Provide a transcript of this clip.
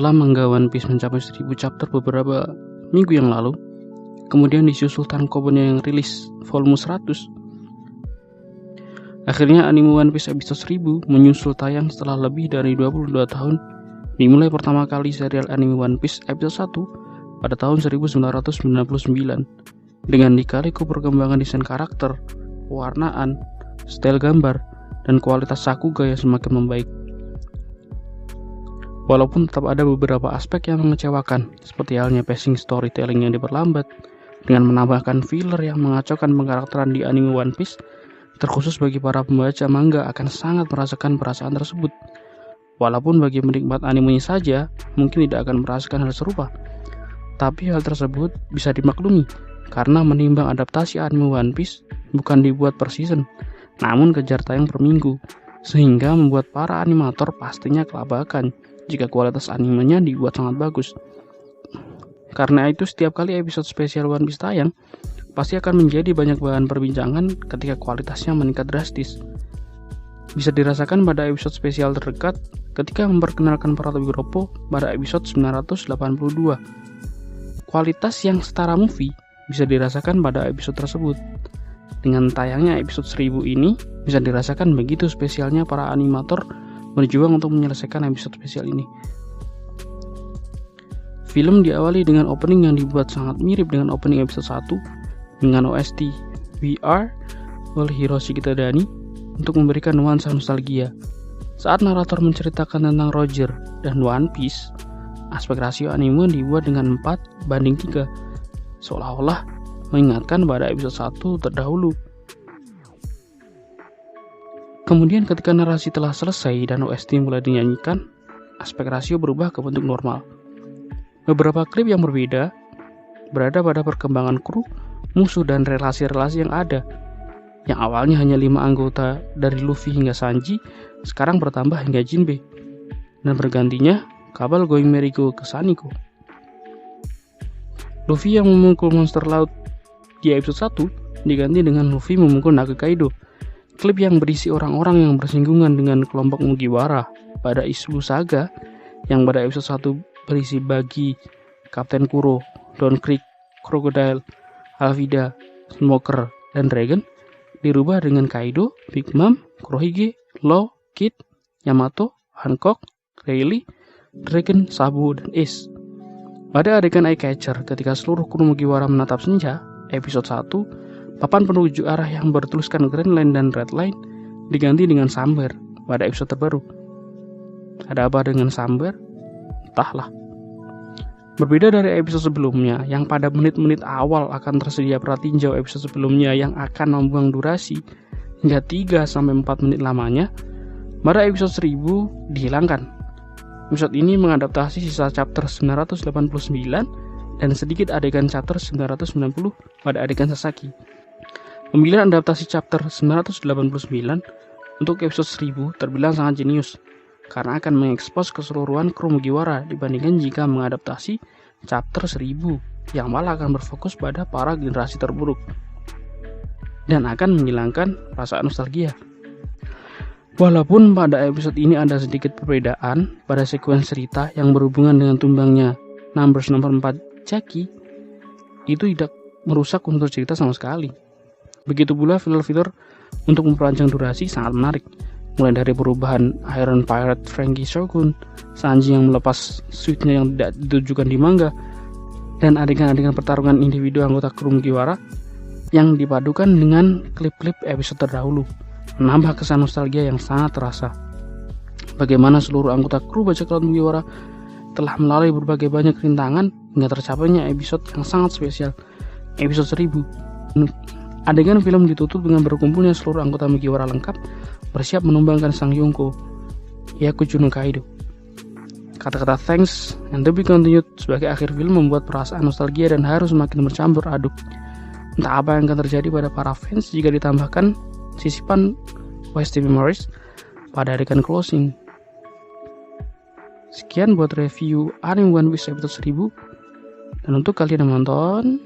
Setelah manga One Piece mencapai 1000 chapter beberapa minggu yang lalu, kemudian disusul tankobon yang rilis volume 100. Akhirnya anime One Piece episode 1000 menyusul tayang setelah lebih dari 22 tahun. Dimulai pertama kali serial anime One Piece episode 1 pada tahun 1999 dengan lika-liku perkembangan desain karakter, pewarnaan, style gambar, dan kualitas Sakuga yang semakin membaik. Walaupun tetap ada beberapa aspek yang mengecewakan, seperti halnya pacing storytelling yang diperlambat, dengan menambahkan filler yang mengacaukan pengkarakteran di anime One Piece, terkhusus bagi para pembaca manga akan sangat merasakan perasaan tersebut. Walaupun bagi penikmat animenya saja, mungkin tidak akan merasakan hal serupa. Tapi hal tersebut bisa dimaklumi, karena menimbang adaptasi anime One Piece bukan dibuat per season, namun kejar tayang per minggu, sehingga membuat para animator pastinya kelabakan jika kualitas animenya dibuat sangat bagus. Karena itu setiap kali episode spesial One Piece tayang, pasti akan menjadi banyak bahan perbincangan ketika kualitasnya meningkat drastis. Bisa dirasakan pada episode spesial terdekat ketika memperkenalkan para Tobiropo pada episode 982. Kualitas yang setara movie bisa dirasakan pada episode tersebut. Dengan tayangnya episode 1000 ini, bisa dirasakan begitu spesialnya para animator berjuang untuk menyelesaikan episode spesial ini. Film diawali dengan opening yang dibuat sangat mirip dengan opening episode 1 dengan OST We Are oleh Hiroshi Kitadani untuk memberikan nuansa nostalgia. Saat narator menceritakan tentang Roger dan One Piece, aspek rasio anime dibuat dengan 4:3, seolah-olah mengingatkan pada episode 1 terdahulu. Kemudian ketika narasi telah selesai dan OST mulai dinyanyikan, aspek rasio berubah ke bentuk normal. Beberapa klip yang berbeda berada pada perkembangan kru, musuh, dan relasi-relasi yang ada. Yang awalnya hanya 5 anggota dari Luffy hingga Sanji, sekarang bertambah hingga Jinbe. Dan bergantinya, kapal Going Merry Go ke Saniko. Luffy yang memukul monster laut di episode 1 diganti dengan Luffy memukul Naga Kaido. Klip yang berisi orang-orang yang bersinggungan dengan kelompok Mugiwara pada Izuku Saga yang pada episode 1 berisi Buggy, Kapten Kuro, Don Krieg, Crocodile, Alvida, Smoker, dan Dragon dirubah dengan Kaido, Big Mom, Kurohige, Law, Kid, Yamato, Hancock, Rayleigh, Dragon, Sabo, dan Ace. Pada adegan Eye Catcher ketika seluruh kru Mugiwara menatap senja, episode 1, papan penuju arah yang bertuliskan Grand Line dan Red Line diganti dengan Samber pada episode terbaru. Ada apa dengan Samber? Entahlah. Berbeda dari episode sebelumnya yang pada menit-menit awal akan tersedia pratinjau episode sebelumnya yang akan membuang durasi hingga 3-4 menit lamanya, pada episode 1000 dihilangkan. Episode ini mengadaptasi sisa chapter 989 dan sedikit adegan chapter 990 pada adegan Sasaki. Pemilihan adaptasi chapter 989 untuk episode 1000 terbilang sangat jenius, karena akan mengekspos keseluruhan kru Mugiwara dibandingkan jika mengadaptasi chapter 1000 yang malah akan berfokus pada para generasi terburuk dan akan menghilangkan perasaan nostalgia. Walaupun pada episode ini ada sedikit perbedaan pada sekuens cerita yang berhubungan dengan tumbangnya Numbers nomor 4 Jackie, itu tidak merusak unsur cerita sama sekali. Begitu pula filler-filler untuk memperpanjang durasi sangat menarik, mulai dari perubahan Iron Pirate Franky Shogun, Sanji yang melepas suitnya yang tidak ditujukan di manga, dan adegan-adegan pertarungan individu anggota kru Mugiwara yang dipadukan dengan klip-klip episode terdahulu, menambah kesan nostalgia yang sangat terasa. Bagaimana seluruh anggota kru bajak laut Mugiwara telah melalui berbagai banyak rintangan hingga tercapainya episode yang sangat spesial, episode 1000. Adegan film ditutup dengan berkumpulnya seluruh anggota Mugiwara lengkap bersiap menumbangkan Sang Yonko, Hyakuju no Kaido. Kata-kata thanks and to be continued sebagai akhir film membuat perasaan nostalgia dan harus semakin bercampur aduk. Entah apa yang akan terjadi pada para fans jika ditambahkan sisipan OST memories pada adegan closing. Sekian buat review anime One Piece episode 1000. Dan untuk kalian yang menonton,